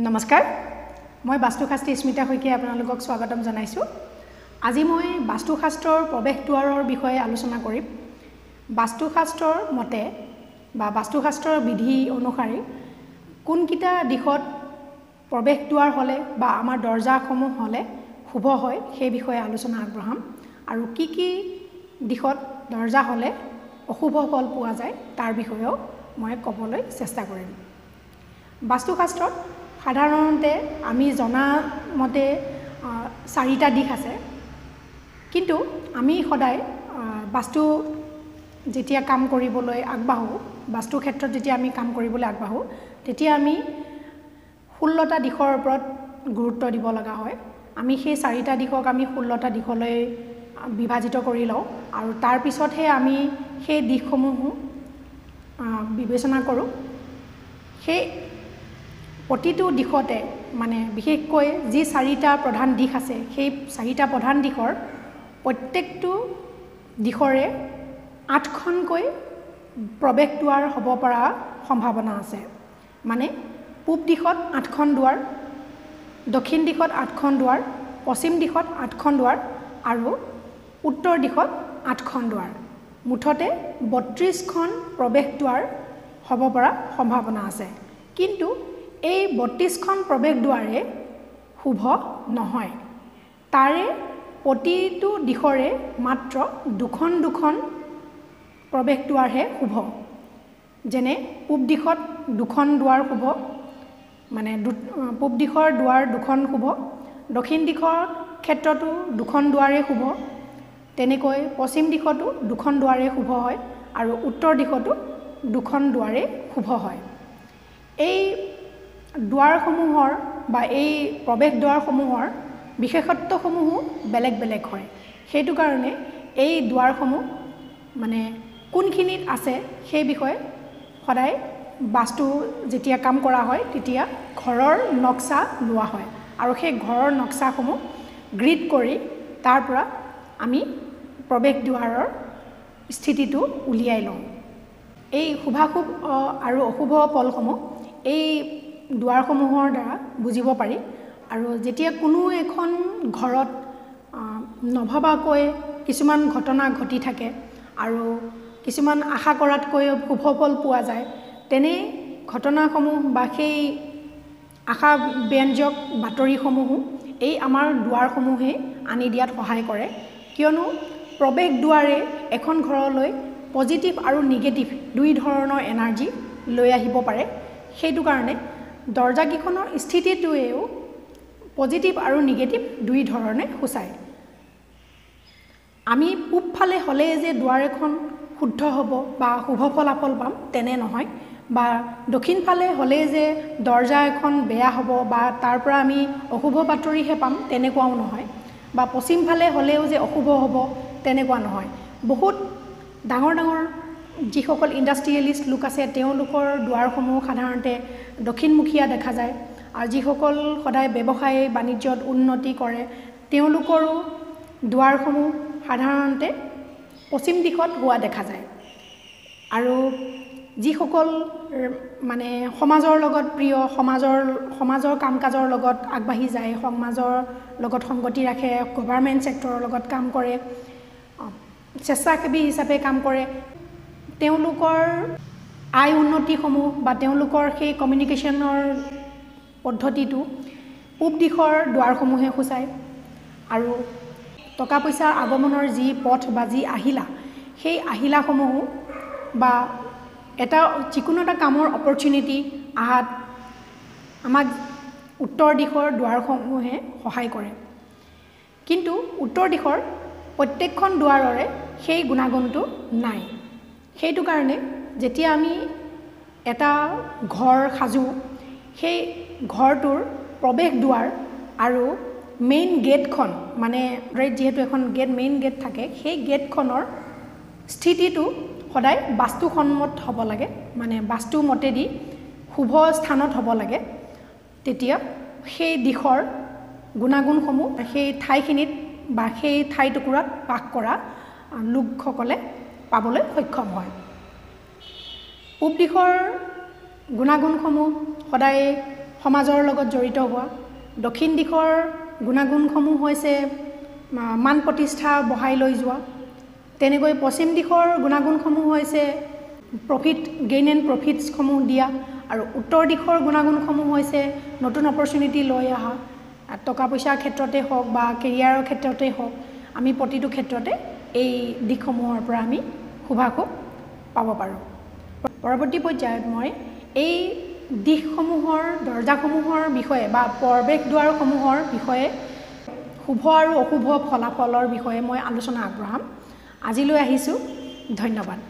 নমস্কাৰ মই বাস্তুশাস্ত্ৰী স্মিতা শইকীয়াই আপোনালোকক স্বাগতম জনাইছো। আজি মই বাস্তুশাস্ত্ৰৰ প্ৰৱেশ দুৱাৰৰ বিষয়ে আলোচনা কৰিম। বাস্তুশাস্ত্ৰৰ মতে বা বাস্তুশাস্ত্ৰৰ বিধি অনুসৰি কোনকিটা দিশত প্ৰৱেশ দুৱাৰ হলে বা আমাৰ দৰজাসমূহ হলে শুভ হয় সেই বিষয়ে আলোচনা আগবঢ়াম আৰু কি দিশত দৰজা হলে অশুভ ফল পোৱা যায় তাৰ বিষয়েও মই ক'বলৈ চেষ্টা কৰিম। বাস্তুশাস্ত্ৰত সাধাৰণতে আমি জনা মতে 4টা দিশ আছে, কিন্তু আমি সদায় বাস্তু যেতিয়া কাম কৰিবলৈ আগবাঢ়ো, বাস্তু ক্ষেত্ৰত যেতিয়া আমি কাম কৰিবলৈ আগবাঢ়ো, তেতিয়া আমি 16টা দিশৰ ওপৰত গুৰুত্ব দিব লগা হয়। আমি সেই 4টা দিশক আমি 16টা দিশলৈ বিভাজিত কৰি লওঁ আৰু তাৰ পিছতহে আমি সেই দিশসমূহ বিবেচনা কৰোঁ। সেই প্ৰতিটো দিশতে মানে বিশেষকৈ যি 4টা প্ৰধান দিশ আছে, সেই 4টা প্ৰধান দিশৰ প্ৰত্যেকটো দিশৰে 8খনকৈ প্ৰৱেশ দুৱাৰ হ'ব পৰা সম্ভাৱনা আছে। মানে পূব দিশত 8খন দুৱাৰ, দক্ষিণ দিশত 8খন দুৱাৰ, পশ্চিম দিশত 8খন দুৱাৰ আৰু উত্তৰ দিশত 8খন দুৱাৰ। মুঠতে 32খন প্ৰৱেশ দুৱাৰ হ'ব পৰা সম্ভাৱনা আছে। কিন্তু এই 32খন প্ৰৱেশ দুৱাৰে শুভ নহয়। তাৰে প্ৰতিটো দিশৰে মাত্ৰ 2খন প্ৰৱেশ দুৱাৰহে শুভ। যেনে পূব দিশত 2খন দুৱাৰ শুভ, মানে পূব দিশৰ দুৱাৰ 2খন শুভ, দক্ষিণ দিশৰ ক্ষেত্ৰতো 2খন দুৱাৰেই শুভ, তেনেকৈ পশ্চিম দিশতো 2খন দুৱাৰেই শুভ হয় আৰু উত্তৰ দিশতো 2খন দুৱাৰেই শুভ হয়। এই দুৱাৰসমূহৰ বা এই প্ৰৱেশ দুৱাৰসমূহৰ বিশেষত্বসমূহো বেলেগ বেলেগ হয়। সেইটো কাৰণে এই দুৱাৰসমূহ মানে কোনখিনিত আছে সেই বিষয়ে সদায় বাস্তু যেতিয়া কাম কৰা হয় তেতিয়া ঘৰৰ নক্সা লোৱা হয় আৰু সেই ঘৰৰ নক্সাসমূহ গ্ৰিড কৰি তাৰ পৰা আমি প্ৰৱেশ দুৱাৰৰ স্থিতিটো উলিয়াই লওঁ। এই শুভাশুভ আৰু অশুভ ফলসমূহ এই দুৱাৰসমূহৰ দ্বাৰা বুজিব পাৰি। আৰু যেতিয়া কোনো এখন ঘৰত নভবাকৈ কিছুমান ঘটনা ঘটি থাকে আৰু কিছুমান আশা কৰাতকৈ শুভ ফল পোৱা যায়, তেনে ঘটনাসমূহ বা সেই আশা ব্যঞ্জক বাতৰিসমূহো এই আমাৰ দুৱাৰসমূহে আনি দিয়াত সহায় কৰে। কিয়নো প্ৰৱেশ দুৱাৰে এখন ঘৰলৈ পজিটিভ আৰু নিগেটিভ দুই ধৰণৰ এনাৰ্জি লৈ আহিব পাৰে। সেইটো কাৰণে দৰজাকেইখনৰ স্থিতিটোৱেও পজিটিভ আৰু নিগেটিভ দুই ধৰণে সূচায়। আমি পূবফালে হ'লেই যে দুৱাৰ এখন শুদ্ধ হ'ব বা শুভ ফলাফল পাম তেনে নহয়, বা দক্ষিণ ফালে হ'লেই যে দৰজা এখন বেয়া হ'ব বা তাৰ পৰা আমি অশুভ বাতৰিহে পাম তেনেকুৱাও নহয়, বা পশ্চিম ফালে হ'লেও যে অশুভ হ'ব তেনেকুৱা নহয়। বহুত ডাঙৰ ডাঙৰ যিসকল ইণ্ডাষ্ট্ৰিয়েলিষ্ট লোক আছে তেওঁলোকৰ দুৱাৰসমূহ সাধাৰণতে দক্ষিণমুখীয়া দেখা যায়, আৰু যিসকল সদায় ব্যৱসায় বাণিজ্যত উন্নতি কৰে তেওঁলোকৰো দুৱাৰসমূহ সাধাৰণতে পশ্চিম দিশত হোৱা দেখা যায়। আৰু যিসকল মানে সমাজৰ লগত প্ৰিয়, সমাজৰ কাম কাজৰ লগত আগবাঢ়ি যায়, সমাজৰ লগত সংগতি ৰাখে, গভৰ্ণমেণ্ট ছেক্টৰৰ লগত কাম কৰে, স্বেচ্ছাসেৱী হিচাপে কাম কৰে, তেওঁলোকৰ আয় উন্নতিসমূহ বা তেওঁলোকৰ সেই কমিউনিকেশ্যনৰ পদ্ধতিটো পূব দিশৰ দুৱাৰসমূহে সূচায়। আৰু টকা পইচাৰ আগমনৰ যি পথ বা যি আহিলা, সেই আহিলাসমূহো বা যিকোনো এটা কামৰ অপৰচুনিটি আহাত আমাক উত্তৰ দিশৰ দুৱাৰসমূহে সহায় কৰে। কিন্তু উত্তৰ দিশৰ প্ৰত্যেকখন দুৱাৰৰে সেই গুণাগুণটো নাই। সেইটো কাৰণে যেতিয়া আমি এটা ঘৰ সাজোঁ, সেই ঘৰটোৰ প্ৰৱেশ দুৱাৰ আৰু মেইন গেটখন, মানে যিহেতু এখন মেইন গেট থাকে, সেই গেটখনৰ স্থিতিটো সদায় বাস্তুসন্মত হ'ব লাগে, মানে বাস্তু মতেদি শুভ স্থানত হ'ব লাগে। তেতিয়া সেই দিশৰ গুণাগুণসমূহ সেই ঠাইখিনিত বা সেই ঠাইটুকুৰাত বাস কৰা লোকসকলে পাবলৈ সক্ষম হয়। পূব দিশৰ গুণাগুণসমূহ সদায় সমাজৰ লগত জড়িত হোৱা দক্ষিণ দিশৰ গুণাগুণসমূহ হৈছে মান প্ৰতিষ্ঠা বঢ়াই লৈ যোৱা তেনেকৈ পশ্চিম দিশৰ গুণাগুণসমূহ হৈছে গেইন এণ্ড প্ৰফিটছসমূহ দিয়া আৰু উত্তৰ দিশৰ গুণাগুণসমূহ হৈছে নতুন অপৰচুনিটি লৈ অহা টকা পইচাৰ ক্ষেত্ৰতে হওক বা কেৰিয়াৰৰ ক্ষেত্ৰতে হওক আমি প্ৰতিটো ক্ষেত্ৰতে এই দিশসমূহৰ পৰা আমি শুভাশুভ পাব পাৰোঁ পৰৱৰ্তী পৰ্যায়ত মই এই দিশসমূহৰ দৰ্জাসমূহৰ বিষয়ে বা প্ৰৱেশ দুৱাৰসমূহৰ বিষয়ে শুভ আৰু অশুভ ফলাফলৰ বিষয়ে মই আলোচনা আগবঢ়াম আজিলৈ আহিছোঁ ধন্যবাদ